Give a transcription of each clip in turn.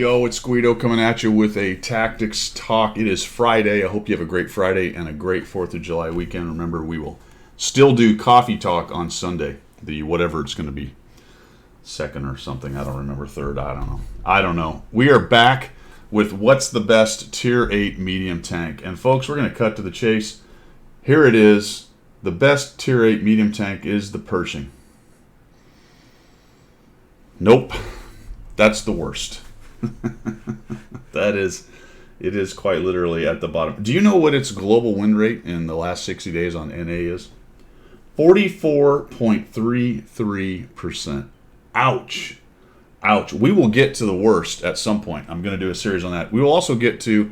go. It's Guido coming at you with a Tactics Talk. It is Friday. I hope you have a great Friday and a great 4th of July weekend. Remember, we will still do Coffee Talk on Sunday, the whatever it's going to be, second or something. I don't remember, third. I don't know. We are back with what's the best Tier 8 medium tank. And folks, we're going to cut to the chase. Here it is. The best Tier 8 medium tank is the Pershing. Nope. That's the worst. It is quite literally at the bottom. Do you know what its global win rate in the last 60 days on NA is? 44.33%. Ouch. Ouch. We will get to the worst at some point. I'm going to do a series on that. We will also get to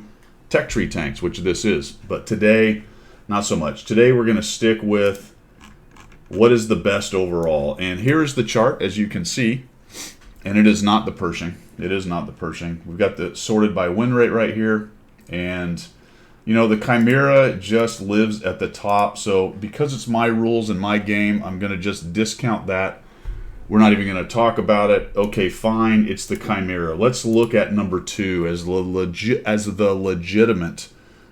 Tech Tree tanks, which this is. But today, not so much. Today we're going to stick with what is the best overall. And here's the chart, as you can see. And it is not the Pershing. It is not the Pershing. We've got the sorted by win rate right here. And, you know, the Chimera just lives at the top. So because it's my rules and my game, I'm going to just discount that. We're not even going to talk about it. Okay, fine. It's the Chimera. Let's look at number 2 as the legitimate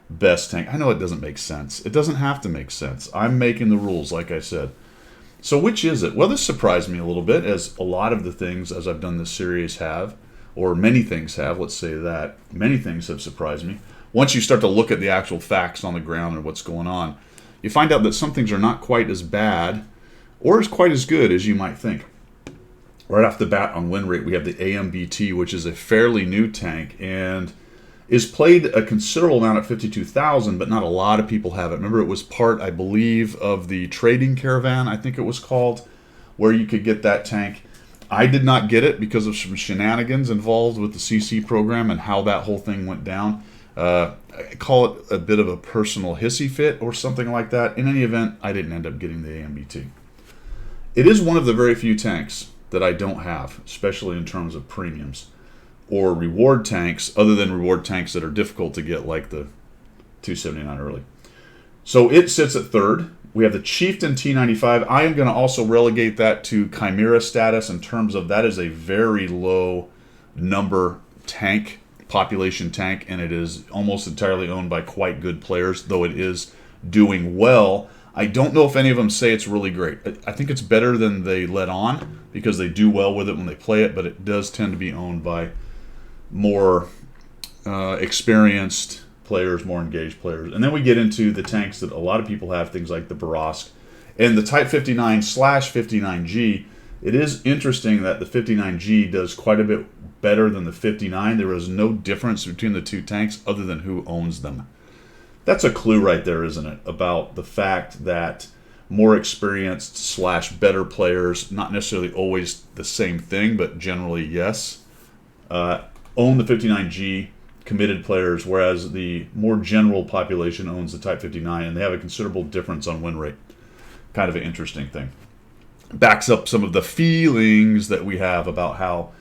best tank. I know it doesn't make sense. It doesn't have to make sense. I'm making the rules, like I said. So which is it? Well, this surprised me a little bit, as a lot of the things as I've done this series have, or many things have, let's say that. Many things have surprised me. Once you start to look at the actual facts on the ground and what's going on, you find out that some things are not quite as bad or as quite as good as you might think. Right off the bat on win rate, we have the AMBT, which is a fairly new tank, and is played a considerable amount at 52,000, but not a lot of people have it. Remember, it was part, I believe, of the Trading Caravan, I think it was called, where you could get that tank. I did not get it because of some shenanigans involved with the CC program and how that whole thing went down. I call it a bit of a personal hissy fit or something like that. In any event, I didn't end up getting the AMBT. It is one of the very few tanks that I don't have, especially in terms of premiums or reward tanks, other than reward tanks that are difficult to get, like the 279 early. So it sits at third. We have the Chieftain T95. I am going to also relegate that to Chimera status in terms of that is a very low number tank, population tank, and it is almost entirely owned by quite good players, though it is doing well. I don't know if any of them say it's really great. I think it's better than they let on because they do well with it when they play it, but it does tend to be owned by more experienced players, more engaged players. And then we get into the tanks that a lot of people have, things like the Borovsk and the Type 59/59G. It is interesting that the 59G does quite a bit better than the 59. There is no difference between the two tanks other than who owns them. That's a clue right there, isn't it, about the fact that more experienced / better players, not necessarily always the same thing, but generally yes, own the 59G, committed players, whereas the more general population owns the Type 59, and they have a considerable difference on win rate. Kind of an interesting thing. Backs up some of the feelings that we have about how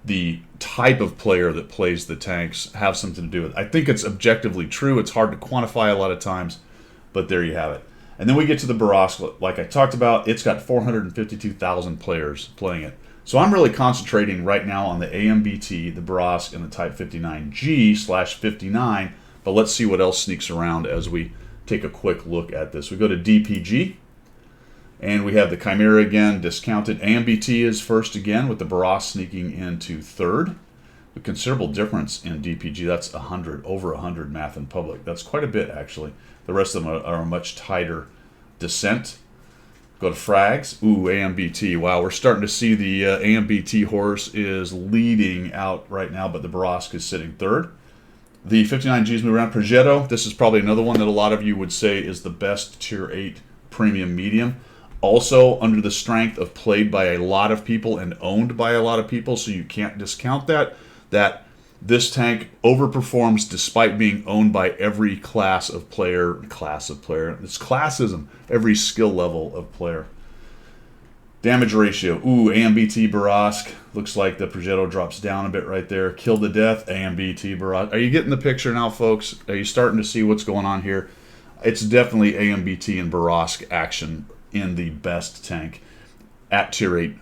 the type of player that plays the tanks have something to do with it. I think it's objectively true. It's hard to quantify a lot of times, but there you have it. And then we get to the Borovsk. Like I talked about, it's got 452,000 players playing it. So I'm really concentrating right now on the AMBT, the Borovsk, and the Type 59G/59, but let's see what else sneaks around as we take a quick look at this. We go to DPG, and we have the Chimera again, discounted. AMBT is first again, with the Borovsk sneaking into third. A considerable difference in DPG. That's 100, over 100 math in public. That's quite a bit, actually. The rest of them are a much tighter descent. Go to Frags. Ooh, AMBT. Wow, we're starting to see the AMBT horse is leading out right now, but the Borovsk is sitting third. The 59Gs move around. Progetto. This is probably another one that a lot of you would say is the best Tier 8 premium medium. Also under the strength of played by a lot of people and owned by a lot of people, so you can't discount that this tank overperforms despite being owned by every class of player. It's classism. Every skill level of player. Damage ratio. Ooh, AMBT Borovsk. Looks like the Progetto drops down a bit right there. Kill to death. AMBT Borovsk. Are you getting the picture now, folks? Are you starting to see what's going on here? It's definitely AMBT and Borovsk action in the best tank at Tier 8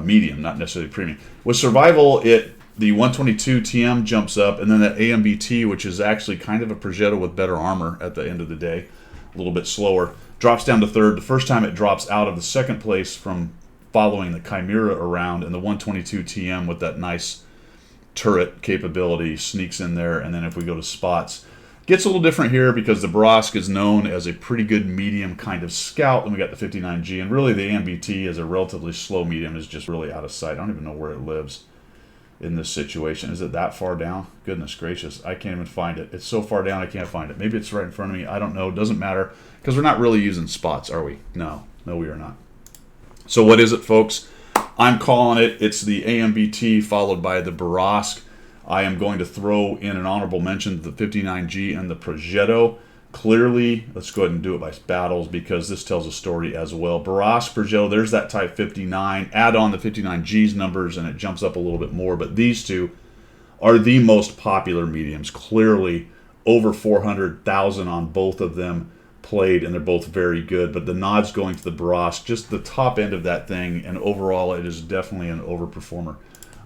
medium, not necessarily premium. With survival, it The 122 TM jumps up, and then that AMBT, which is actually kind of a Progetto with better armor at the end of the day, a little bit slower, drops down to third. The first time it drops out of the second place from following the Chimera around, and the 122 TM with that nice turret capability sneaks in there. And then if we go to spots, gets a little different here because the Borovsk is known as a pretty good medium kind of scout, and we got the 59G, and really the AMBT is a relatively slow medium, is just really out of sight. I don't even know where it lives in this situation. Is it that far down? Goodness gracious, I can't even find it. It's so far down I can't find it. Maybe it's right in front of me. I don't know. It doesn't matter because we're not really using spots, are we? No, we are not. So what is it, folks? I'm calling it. It's the AMBT followed by the Borovsk. I am going to throw in an honorable mention to the 59G and the Progetto. Clearly, let's go ahead and do it by battles because this tells a story as well. Borovsk, Progetto, there's that Type 59. Add on the 59G's numbers and it jumps up a little bit more. But these two are the most popular mediums. Clearly, over 400,000 on both of them played, and they're both very good. But the nod's going to the Borovsk, just the top end of that thing, and overall it is definitely an overperformer.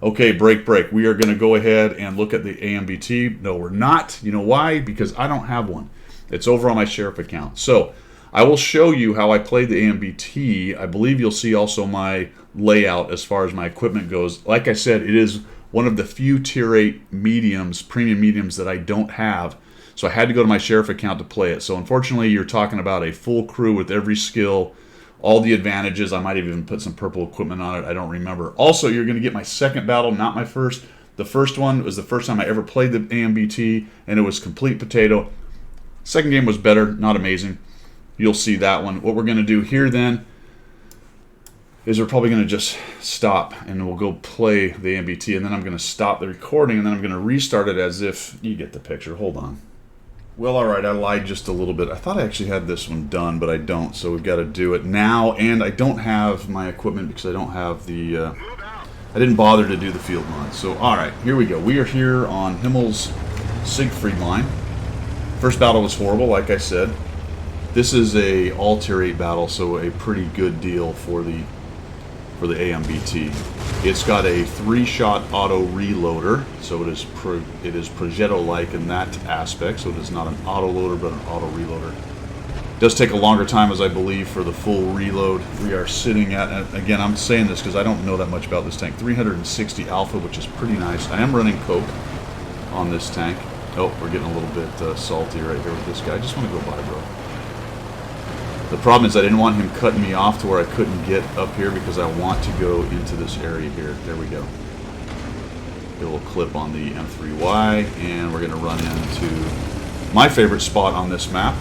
Okay, break. We are going to go ahead and look at the AMBT. No, we're not. You know why? Because I don't have one. It's over on my Sheriff account. So I will show you how I played the AMBT. I believe you'll see also my layout as far as my equipment goes. Like I said, it is one of the few Tier 8 mediums, premium mediums, that I don't have. So I had to go to my Sheriff account to play it. So unfortunately, you're talking about a full crew with every skill, all the advantages. I might have even put some purple equipment on it. I don't remember. Also, you're going to get my second battle, not my first. The first one was the first time I ever played the AMBT, and it was complete potato. Second game was better, not amazing. You'll see that one. What we're going to do here then is we're probably going to just stop, and we'll go play the AMBT, and then I'm going to stop the recording, and then I'm going to restart it as if you get the picture. Hold on. Well, all right, I lied just a little bit. I thought I actually had this one done, but I don't, so we've got to do it now. And I don't have my equipment because I don't have the... I didn't bother to do the field mod. So, all right, here we go. We are here on Himmel's Siegfried line. First battle was horrible, like I said. This is a all Tier 8 battle, so a pretty good deal for the AMBT. It's got a 3-shot auto reloader, so it is Progetto-like in that aspect. So it is not an auto loader, but an auto reloader. It does take a longer time, as I believe, for the full reload. We are sitting at, and again, I'm saying this because I don't know that much about this tank, 360 alpha, which is pretty nice. I am running Coke on this tank. Oh, we're getting a little bit salty right here with this guy. I just want to go by, bro. The problem is I didn't want him cutting me off to where I couldn't get up here because I want to go into this area here. There we go. Get a little clip on the M3Y, and we're going to run into my favorite spot on this map.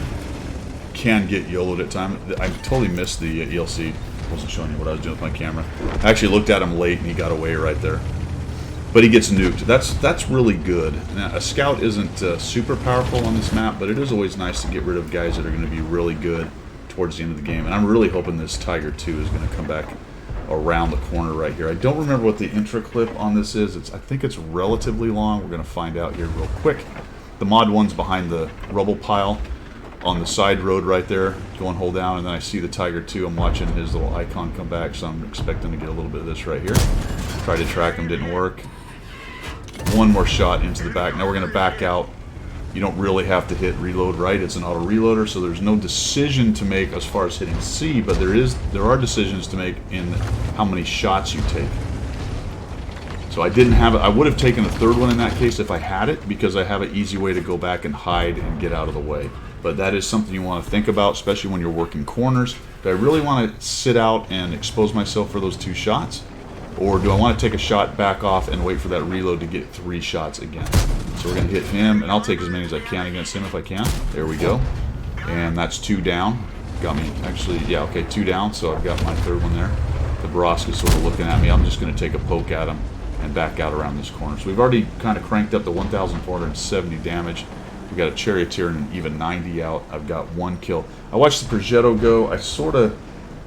Can get YOLO'd at time. I totally missed the ELC. Wasn't showing you what I was doing with my camera. I actually looked at him late, and he got away right there. But he gets nuked. That's really good. Now, a scout isn't super powerful on this map, but it is always nice to get rid of guys that are going to be really good towards the end of the game. And I'm really hoping this Tiger 2 is going to come back around the corner right here. I don't remember what the intro clip on this is. I think it's relatively long. We're going to find out here real quick. The mod 1's behind the rubble pile on the side road right there. Go and hold down, and then I see the Tiger 2. I'm watching his little icon come back, so I'm expecting to get a little bit of this right here. Tried to track him, didn't work. One more shot into the back. Now we're going to back out. You don't really have to hit reload right. It's an auto reloader, so there's no decision to make as far as hitting C, but there are decisions to make in how many shots you take. So I didn't have it. I would have taken a third one in that case if I had it, because I have an easy way to go back and hide and get out of the way. But that is something you want to think about, especially when you're working corners. Do I really want to sit out and expose myself for those 2 shots? Or do I want to take a shot, back off, and wait for that reload to get 3 shots again? So we're going to hit him, and I'll take as many as I can against him if I can. There we go. And that's 2 down. Got me, actually, yeah, okay, 2 down, so I've got my third one there. The Borovsk is sort of looking at me. I'm just going to take a poke at him and back out around this corner. So we've already kind of cranked up to 1,470 damage. We got a Charioteer and even 90 out. I've got 1 kill. I watched the Progetto go. I sort of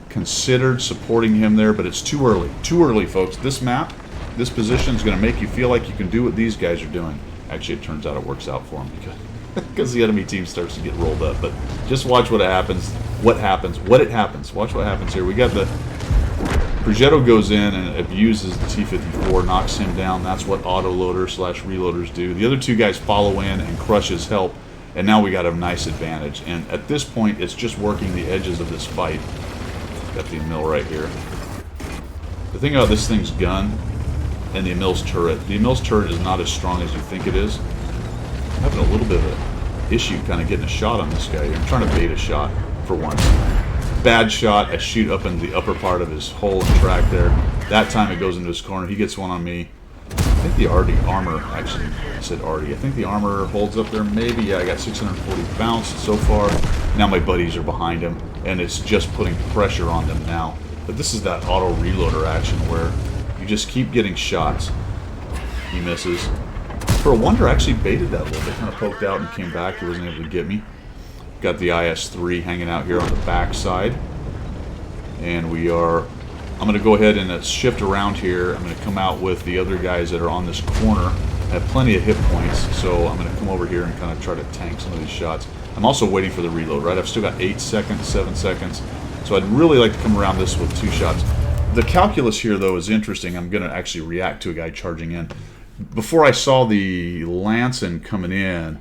considered supporting him there, but it's too early. Too early, folks. This map, this position is going to make you feel like you can do what these guys are doing. Actually, it turns out it works out for them because the enemy team starts to get rolled up. But just watch what happens. Watch what happens here. We got the Progetto goes in and abuses the T-54, knocks him down. That's what autoloader / reloaders do. The other two guys follow in and crush his help, and now we got a nice advantage. And at this point, it's just working the edges of this fight. Got the Emil right here. The thing about this thing's gun and the Emil's turret. The Emil's turret is not as strong as you think it is. I'm having a little bit of an issue kind of getting a shot on this guy. I'm trying to bait a shot for once. Bad shot. I shoot up in the upper part of his hole and track there. That time it goes into his corner. He gets one on me. I think the armor, actually, I said Artie. I think the armor holds up there maybe. Yeah, I got 640 bounce so far. Now my buddies are behind him, and it's just putting pressure on them now. But this is that auto reloader action where you just keep getting shots. He misses. For a wonder, I actually baited that a little bit. Kind of poked out and came back. He wasn't able to get me. Got the IS-3 hanging out here on the back side. And I'm going to go ahead and shift around here. I'm going to come out with the other guys that are on this corner. I have plenty of hit points, so I'm going to come over here and kind of try to tank some of these shots. I'm also waiting for the reload, right? I've still got 8 seconds, 7 seconds. So I'd really like to come around this with 2 shots. The calculus here, though, is interesting. I'm going to actually react to a guy charging in. Before I saw the Lanson coming in,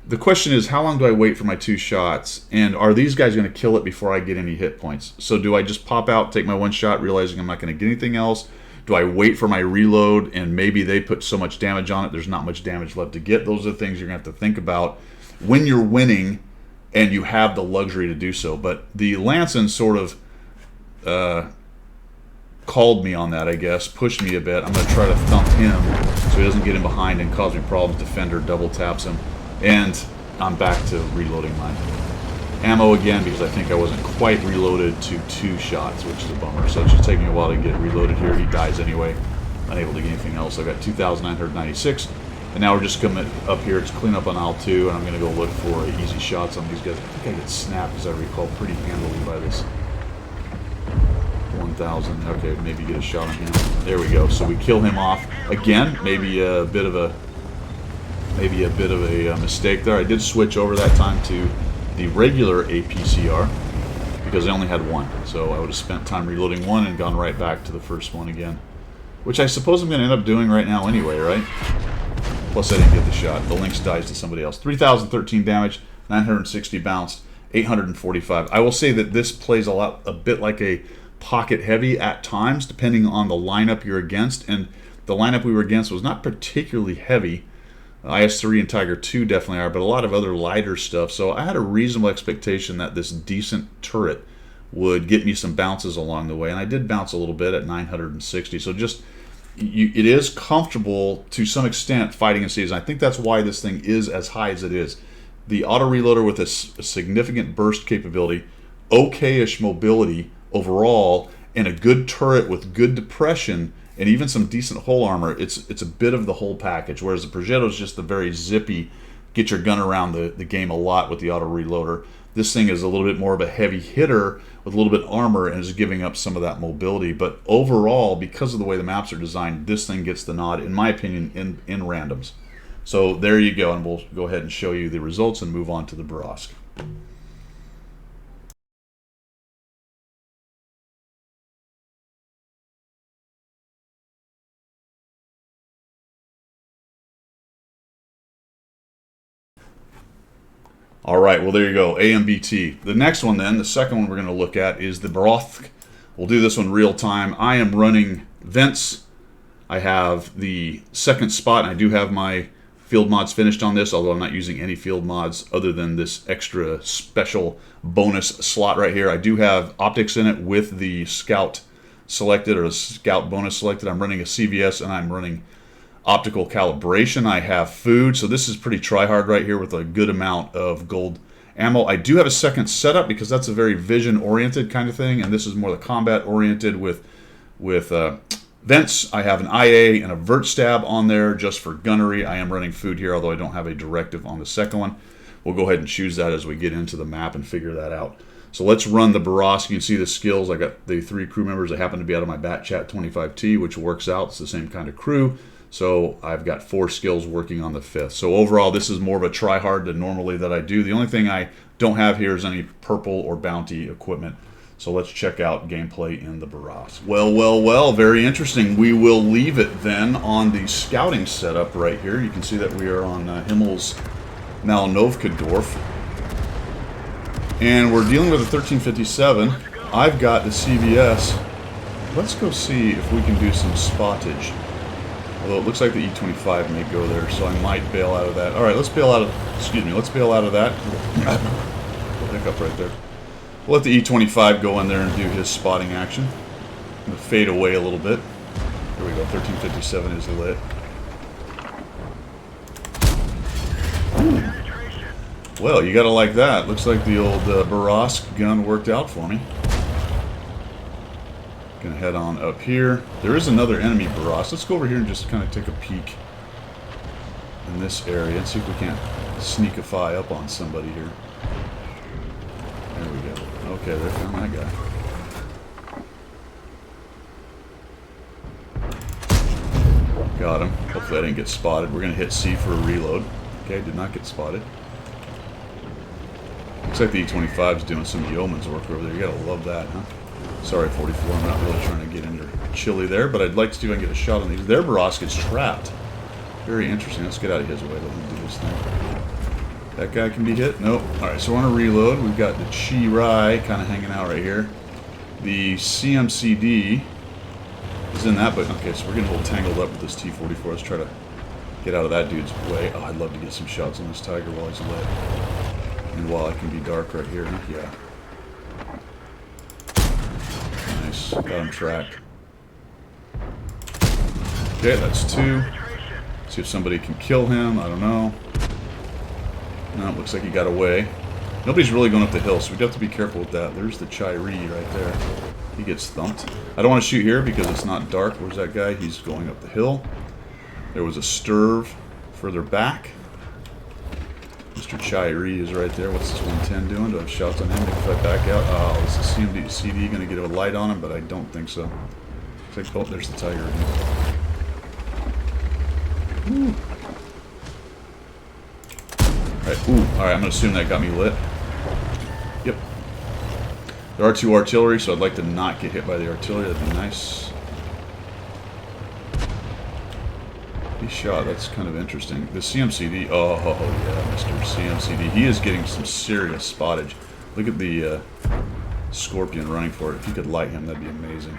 the question is, how long do I wait for my 2 shots? And are these guys going to kill it before I get any hit points? So do I just pop out, take my 1 shot, realizing I'm not going to get anything else? Do I wait for my reload and maybe they put so much damage on it, there's not much damage left to get? Those are the things you're going to have to think about when you're winning and you have the luxury to do so. But the Lanson sort of called me on that, I guess, pushed me a bit. I'm going to try to thump him so he doesn't get in behind and cause me problems. Defender double taps him. And I'm back to reloading my ammo again because I think I wasn't quite reloaded to 2 shots, which is a bummer. So it's just taking a while to get reloaded here. He dies anyway. Unable to get anything else. I got 2,996. And now we're just coming up here to clean up on aisle 2, and I'm going to go look for easy shots on these guys. I think I get snapped, as I recall, pretty handily by this 1,000. Okay, maybe get a shot on him. There we go. So we kill him off again. Maybe a bit of a mistake there. I did switch over that time to the regular APCR because I only had 1. So I would have spent time reloading 1 and gone right back to the first one again, which I suppose I'm going to end up doing right now anyway, right? Plus I didn't get the shot. The Lynx dies to somebody else. 3,013 damage, 960 bounce, 845. I will say that this plays a bit like a pocket heavy at times, depending on the lineup you're against. And the lineup we were against was not particularly heavy. IS-3 and Tiger 2 definitely are, but a lot of other lighter stuff. So I had a reasonable expectation that this decent turret would get me some bounces along the way, and I did bounce a little bit at 960. So just it is comfortable to some extent fighting in season. I think that's why this thing is as high as it is. The auto reloader with a significant burst capability, okay-ish mobility overall, and a good turret with good depression, and even some decent hull armor. It's a bit of the whole package, whereas the Progetto is just the very zippy, get your gun around the game a lot with the auto reloader. This thing is a little bit more of a heavy hitter with a little bit of armor and is giving up some of that mobility. But overall, because of the way the maps are designed, this thing gets the nod, in my opinion, in randoms. So there you go, and we'll go ahead and show you the results and move on to the Borovsk. All right, well, there you go, AMBT. The next one then, the second one we're going to look at is the Borovsk. We'll do this one real time. I am running vents. I have the second spot, and I do have my field mods finished on this, although I'm not using any field mods other than this extra special bonus slot right here. I do have optics in it with the scout selected, or the scout bonus selected. I'm running a CVS, and I'm running optical calibration. I have food, so this is pretty try-hard right here with a good amount of gold ammo. I do have a second setup because that's a very vision-oriented kind of thing, and this is more the combat-oriented with vents. I have an IA and a vert stab on there just for gunnery. I am running food here, although I don't have a directive on the second one. We'll go ahead and choose that as we get into the map and figure that out. So let's run the Borovsk. You can see the skills. I got the 3 crew members that happen to be out of my Batchat 25T, which works out. It's the same kind of crew. So I've got 4 skills working on the 5th. So overall, this is more of a try-hard than normally that I do. The only thing I don't have here is any purple or bounty equipment. So let's check out gameplay in the Borås. Well, very interesting. We will leave it then on the scouting setup right here. You can see that we are on Himmel's Malnovkadorf. And we're dealing with a 1357. I've got the CVS. Let's go see if we can do some spottage. Although it looks like the E25 may go there, so I might bail out of that. Alright, let's bail out of... Excuse me, let's bail out of that. Hiccup right there. We'll let the E25 go in there and do his spotting action. I'm going to fade away a little bit. Here we go, 1357 is lit. Ooh. Well, you gotta like that. Looks like the old Borås gun worked out for me. Gonna head on up here. There is another enemy Borås. Let's go over here and just kind of take a peek in this area and see if we can't sneakify up on somebody here. There we go. Okay, there found that guy. Got him. Hopefully I didn't get spotted. We're going to hit C for a reload. Okay, did not get spotted. Looks like the E25 is doing some yeoman's work over there. You gotta love that, huh? Sorry, 44. I'm not really trying to get into chili there, but I'd like to see if I can get a shot on these. Their Borås gets trapped. Very interesting. Let's get out of his way. Let him do this thing. That guy can be hit? Nope. Alright, so we're on a reload. We've got the Chi Rai kind of hanging out right here. The CMCD is in that, but okay, so we're getting a little tangled up with this T-44. Let's try to get out of that dude's way. Oh, I'd love to get some shots on this Tiger while he's lit. And while I can be dark right here. Yeah. Nice. Got him tracked. Okay, that's 2. See if somebody can kill him. I don't know. No, it looks like he got away. Nobody's really going up the hill, so we have to be careful with that. There's the Chairi right there. He gets thumped. I don't want to shoot here because it's not dark. Where's that guy? He's going up the hill. There was a Sturv further back. Mr. Chairi is right there. What's this 110 doing? Do I have shots on him? If I back out? Oh, is the CMD-CD going to get a light on him? But I don't think so. It's like, oh, there's the Tiger. Ooh. Alright, I'm going to assume that got me lit. Yep. There are 2 artillery, so I'd like to not get hit by the artillery. That'd be nice. He shot. That's kind of interesting. The CMCD. Oh, yeah, Mr. CMCD. He is getting some serious spottage. Look at the Scorpion running for it. If you could light him, that'd be amazing.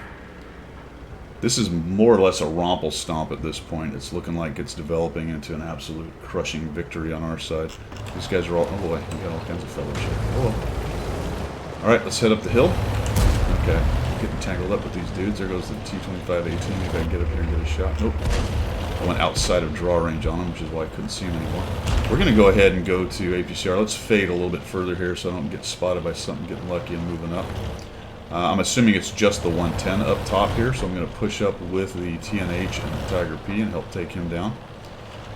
This is more or less a romple stomp at this point. It's looking like it's developing into an absolute crushing victory on our side. These guys are all... Oh boy, we got all kinds of fellowship. Oh. Alright, let's head up the hill. Okay, getting tangled up with these dudes. There goes the T-25-18. Maybe I can get up here and get a shot. Nope. I went outside of draw range on him, which is why I couldn't see him anymore. We're going to go ahead and go to APCR. Let's fade a little bit further here so I don't get spotted by something getting lucky and moving up. I'm assuming it's just the 110 up top here, so I'm going to push up with the TNH and the Tiger P and help take him down.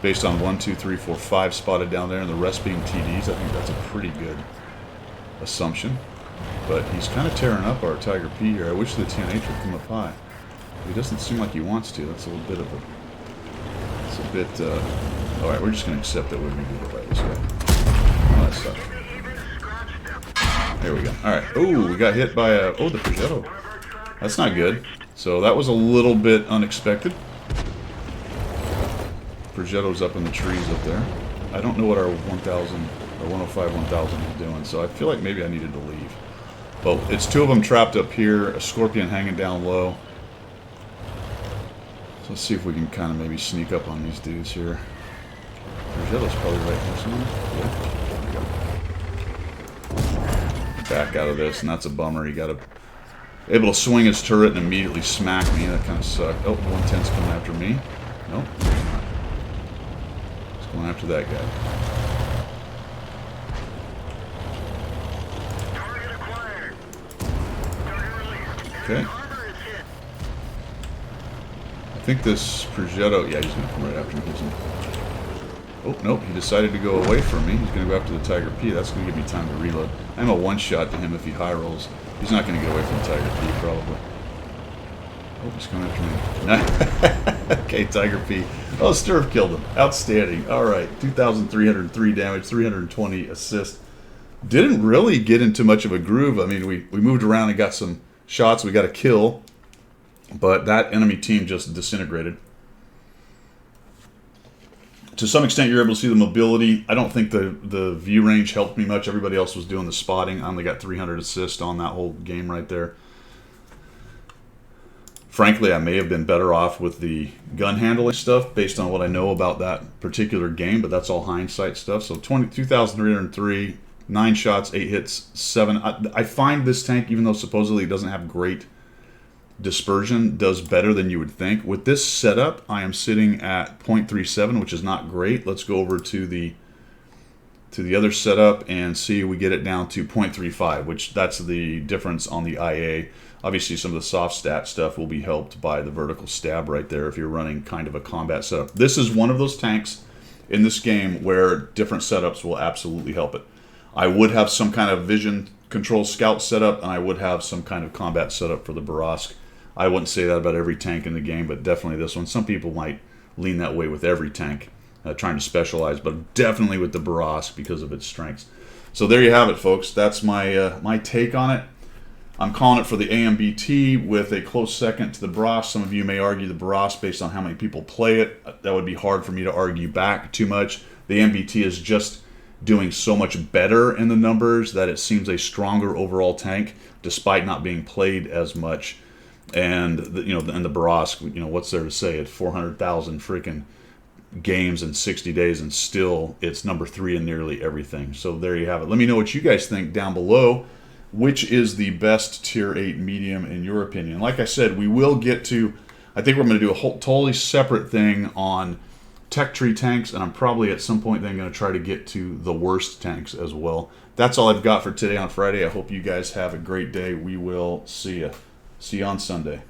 Based on 1, 2, 3, 4, 5 spotted down there and the rest being TDs, I think that's a pretty good assumption. But he's kind of tearing up our Tiger P here. I wish the TNH would come up high. He doesn't seem like he wants to. That's a little bit of a... It's a bit... Alright, we're just going to accept that we're going to do it by this guy. Oh, that sucks. There we go. Alright. Oh, we got hit by a... Oh, the Progetto. That's not good. So that was a little bit unexpected. Progetto's up in the trees up there. I don't know what our 1000 or 105-1000 is doing, so I feel like maybe I needed to leave. But it's 2 of them trapped up here, a Scorpion hanging down low. So let's see if we can kind of maybe sneak up on these dudes here. Progetto's probably right here somewhere. Yeah. Back out of this, and that's a bummer. He got able to swing his turret and immediately smack me. That kind of sucked. Oh, 110's coming after me. Nope, he's not. He's going after that guy. Okay. I think this Progetto... Yeah, he's going to come right after me. Oh, nope, he decided to go away from me. He's going to go after the Tiger P. That's going to give me time to reload. I'm a one-shot to him if he high rolls. He's not going to get away from the Tiger P, probably. Oh, he's coming after me. Okay, Tiger P. Oh, Sturf killed him. Outstanding. All right, 2,303 damage, 320 assist. Didn't really get into much of a groove. I mean, we moved around and got some shots. We got a kill, but that enemy team just disintegrated. To some extent, you're able to see the mobility. I don't think the view range helped me much. Everybody else was doing the spotting. I only got 300 assists on that whole game right there. Frankly, I may have been better off with the gun handling stuff based on what I know about that particular game, but that's all hindsight stuff. So 2,303, 9 shots, 8 hits, 7. I find this tank, even though supposedly it doesn't have great dispersion, does better than you would think. With this setup, I am sitting at 0.37, which is not great. Let's go over to the other setup and see we get it down to 0.35, which that's the difference on the IA. Obviously, some of the soft stat stuff will be helped by the vertical stab right there if you're running kind of a combat setup. This is one of those tanks in this game where different setups will absolutely help it. I would have some kind of vision control scout setup, and I would have some kind of combat setup for the Borovsk. I wouldn't say that about every tank in the game, but definitely this one. Some people might lean that way with every tank, trying to specialize, but definitely with the Borovsk because of its strengths. So there you have it, folks. That's my take on it. I'm calling it for the AMBT with a close second to the Borovsk. Some of you may argue the Borovsk based on how many people play it. That would be hard for me to argue back too much. The AMBT is just doing so much better in the numbers that it seems a stronger overall tank despite not being played as much. And and the Borovsk, what's there to say? At 400,000 freaking games in 60 days, and still it's number 3 in nearly everything. So there you have it. Let me know what you guys think down below. Which is the best tier 8 medium in your opinion? Like I said, we will get to. I think we're going to do a whole totally separate thing on tech tree tanks, and I'm probably at some point then going to try to get to the worst tanks as well. That's all I've got for today on Friday. I hope you guys have a great day. We will see you. See you on Sunday.